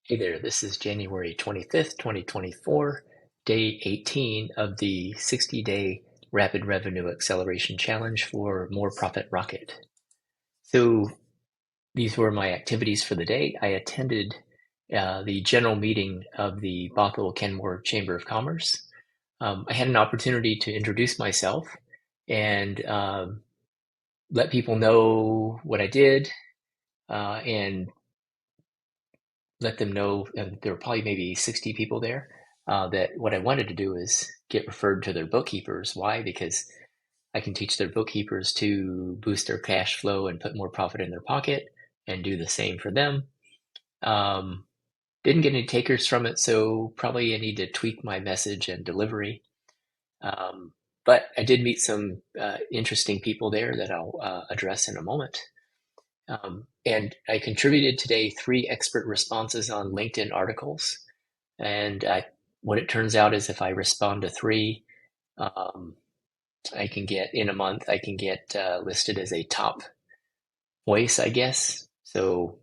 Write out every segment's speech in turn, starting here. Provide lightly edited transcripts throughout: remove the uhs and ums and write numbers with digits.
Hey there, this is January 25th, 2024, day 18 of the 60-day Rapid Revenue Acceleration Challenge for More Profit Rocket. So these were my activities for the day. I attended the general meeting of the Bothell-Kenmore Chamber of Commerce. I had an opportunity to introduce myself and let people know what I did and let them know, there were probably maybe 60 people there, that what I wanted to do is get referred to their bookkeepers. Why? Because I can teach their bookkeepers to boost their cash flow and put more profit in their pocket and do the same for them. Um, didn't get any takers from it, so probably I need to tweak my message and delivery. Um, but I did meet some interesting people there that I'll address in a moment. And I contributed today 3 expert responses on LinkedIn articles. And what it turns out is if I respond to 3, um, I can get in a month, I can get listed as a top voice, I guess. So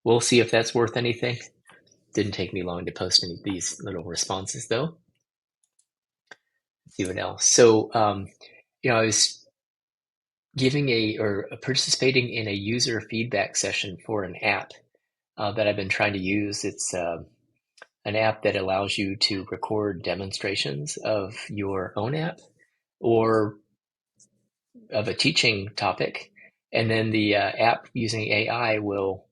we'll see if that's worth anything. Didn't take me long to post any of these little responses though. Let's see what else. So, I was participating in a user feedback session for an app that I've been trying to use. It's an app that allows you to record demonstrations of your own app or of a teaching topic. And then the app using AI will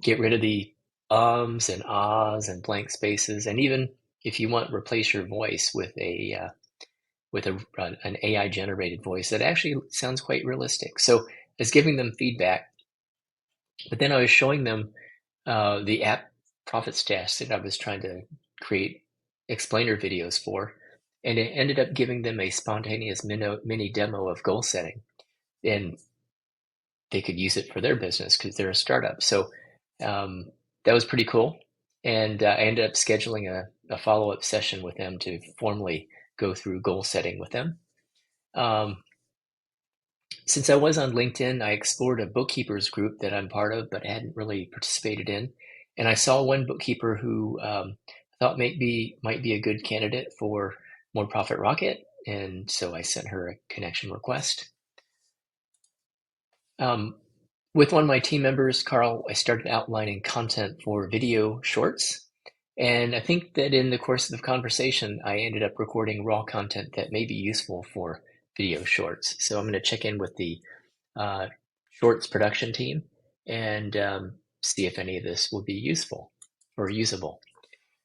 get rid of the ums and ahs and blank spaces. And even if you want, replace your voice with an AI generated voice that actually sounds quite realistic. So it's giving them feedback. But then I was showing them the app profit stash that I was trying to create explainer videos for, and it ended up giving them a spontaneous mini demo of goal setting, and they could use it for their business because they're a startup. So that was pretty cool, and I ended up scheduling a follow-up session with them to formally go through goal setting with them. Um, since I was on LinkedIn, I explored a bookkeepers group that I'm part of, but hadn't really participated in. And I saw one bookkeeper who thought might be a good candidate for More Profit Rocket, and so I sent her a connection request. Um, with one of my team members, Carl, I started outlining content for video shorts. And I think that in the course of the conversation, I ended up recording raw content that may be useful for video shorts. So I'm going to check in with the uh, shorts production team and see if any of this will be useful or usable.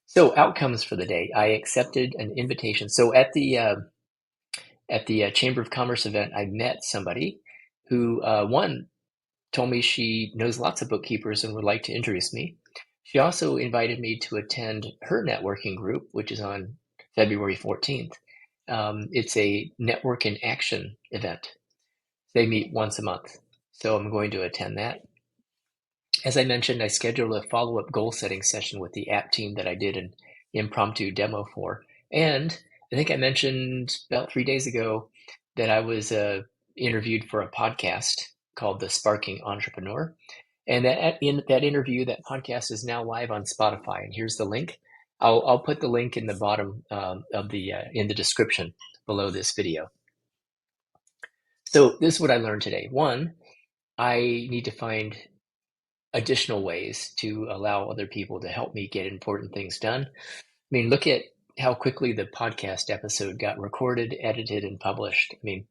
So outcomes for the day. I accepted an invitation. So at the Chamber of Commerce event, I met somebody who one told me she knows lots of bookkeepers and would like to introduce me. She also invited me to attend her networking group, which is on February 14th. It's a network in action event. They meet once a month. So I'm going to attend that. As I mentioned, I scheduled a follow-up goal setting session with the app team that I did an impromptu demo for. And I think I mentioned about 3 days ago that I was interviewed for a podcast called The Sparking Entrepreneur. And in that interview, that podcast is now live on Spotify. And here's the link. I'll put the link in the bottom of the in the description below this video. So this is what I learned today. One, I need to find additional ways to allow other people to help me get important things done. I mean, look at how quickly the podcast episode got recorded, edited, and published. I mean,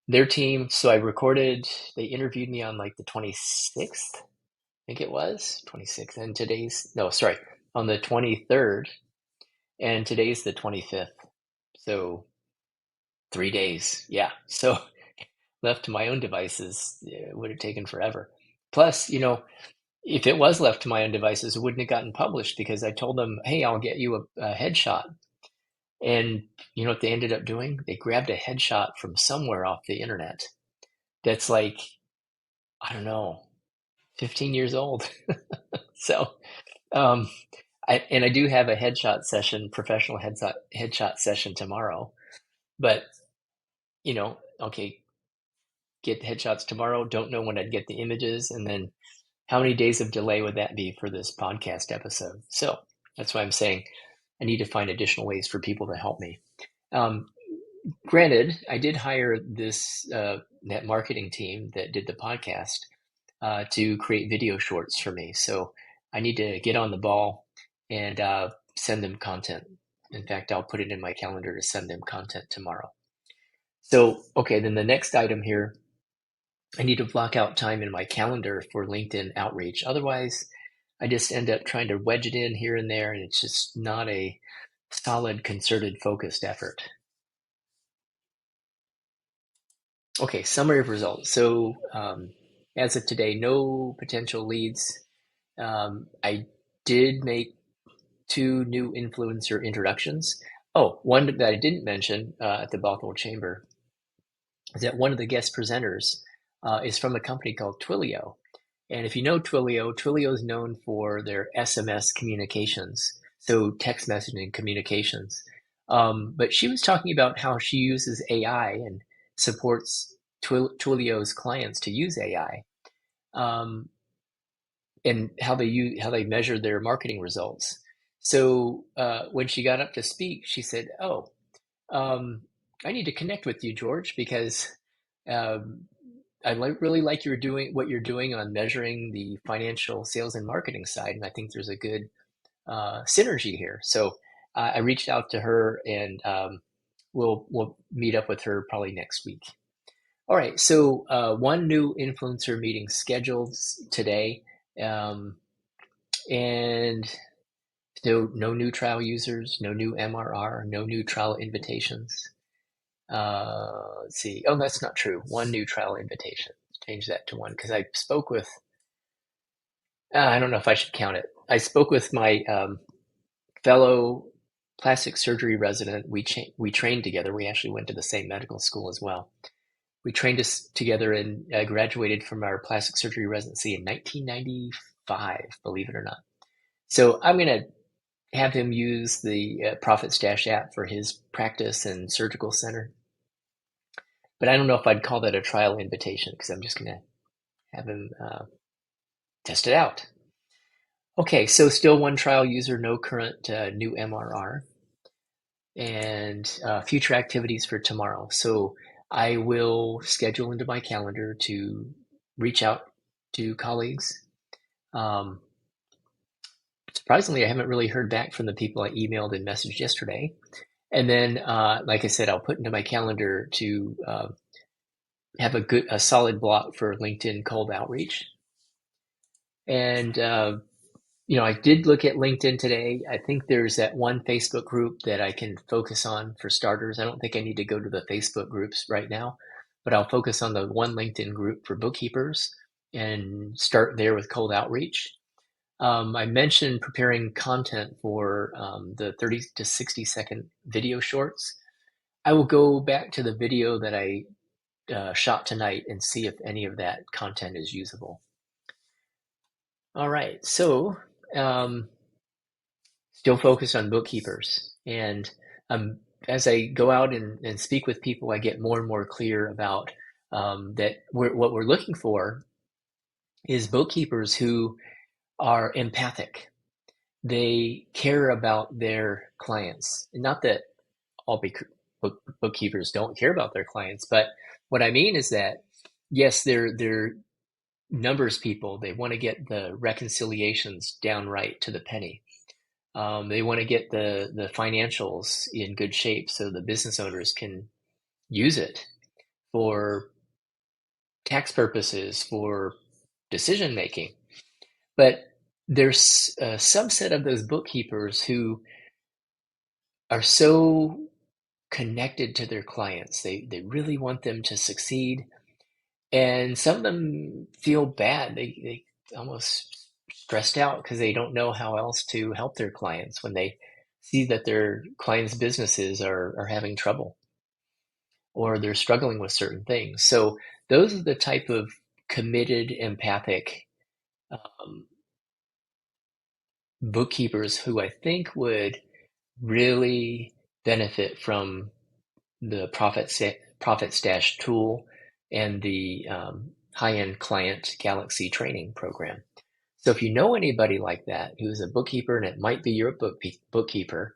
their team, so they interviewed me on like the 26th, I think it was 26th, and on the 23rd, and today's the 25th. So 3 days. Yeah. So left to my own devices, it would have taken forever. Plus, if it was left to my own devices, it wouldn't have gotten published because I told them, hey, I'll get you a headshot. And you know what they ended up doing? They grabbed a headshot from somewhere off the internet that's like, I don't know, 15 years old. So, um, I do have a professional headshot session tomorrow. But, okay, get headshots tomorrow. Don't know when I'd get the images. And then how many days of delay would that be for this podcast episode? So that's why I'm saying I need to find additional ways for people to help me. Um, Granted, I did hire this net marketing team that did the podcast to create video shorts for me. So I need to get on the ball and send them content. In fact, I'll put it in my calendar to send them content tomorrow. So, okay, then the next item here, I need to block out time in my calendar for LinkedIn outreach. Otherwise, I just end up trying to wedge it in here and there, and it's just not a solid, concerted, focused effort. Okay, summary of results. So, as of today, no potential leads. I did make 2 new influencer introductions. Oh, one that I didn't mention at the Bothell Chamber is that one of the guest presenters is from a company called Twilio. And if you know Twilio, Twilio is known for their SMS communications, so text messaging communications. But she was talking about how she uses AI and supports Twilio's clients to use AI, um, and how they measure their marketing results. So when she got up to speak, she said, "Oh, um, I need to connect with you, George, because um, really like what you're doing on measuring the financial sales and marketing side, and I think there's a good synergy here." So I reached out to her, and we'll meet up with her probably next week. All right, so one new influencer meeting scheduled today, um, and no new trial users, no new MRR, no new trial invitations. Let's see. Oh, that's not true. One new trial invitation. Change that to one because I spoke with. I don't know if I should count it. I spoke with my fellow plastic surgery resident. We trained together. We actually went to the same medical school as well. We trained us together and graduated from our plastic surgery residency in 1995. Believe it or not. So I'm gonna have him use the Profit Stash app for his practice and surgical center. But I don't know if I'd call that a trial invitation because I'm just going to have him test it out. Okay, so still one trial user, no current new MRR, and future activities for tomorrow. So I will schedule into my calendar to reach out to colleagues. Um, Surprisingly, I haven't really heard back from the people I emailed and messaged yesterday. And then, like I said, I'll put into my calendar to have a solid block for LinkedIn cold outreach. And I did look at LinkedIn today. I think there's that one Facebook group that I can focus on for starters. I don't think I need to go to the Facebook groups right now, but I'll focus on the one LinkedIn group for bookkeepers and start there with cold outreach. I mentioned preparing content for the 30 to 60-second video shorts. I will go back to the video that I shot tonight and see if any of that content is usable. All right, so still focused on bookkeepers. And as I go out and speak with people, I get more and more clear about that what we're looking for is bookkeepers who are empathic. They care about their clients. And not that all bookkeepers don't care about their clients, but what I mean is that, yes, they're numbers people. They want to get the reconciliations down right to the penny. They want to get the financials in good shape so the business owners can use it for tax purposes, for decision making. But there's a subset of those bookkeepers who are so connected to their clients. They really want them to succeed. And some of them feel bad. They almost stressed out because they don't know how else to help their clients when they see that their clients' businesses are having trouble or they're struggling with certain things. So those are the type of committed, empathic um, bookkeepers who I think would really benefit from the Profit Stash tool and the high-end client Galaxy training program. So if you know anybody like that who's a bookkeeper and it might be your bookkeeper,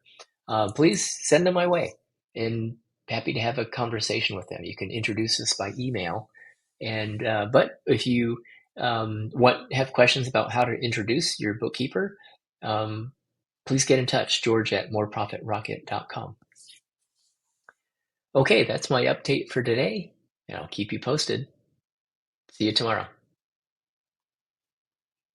please send them my way, and happy to have a conversation with them. You can introduce us by email, and but if you have questions about how to introduce your bookkeeper, um, please get in touch, George at moreprofitrocket.com. Okay, that's my update for today, and I'll keep you posted. See you tomorrow.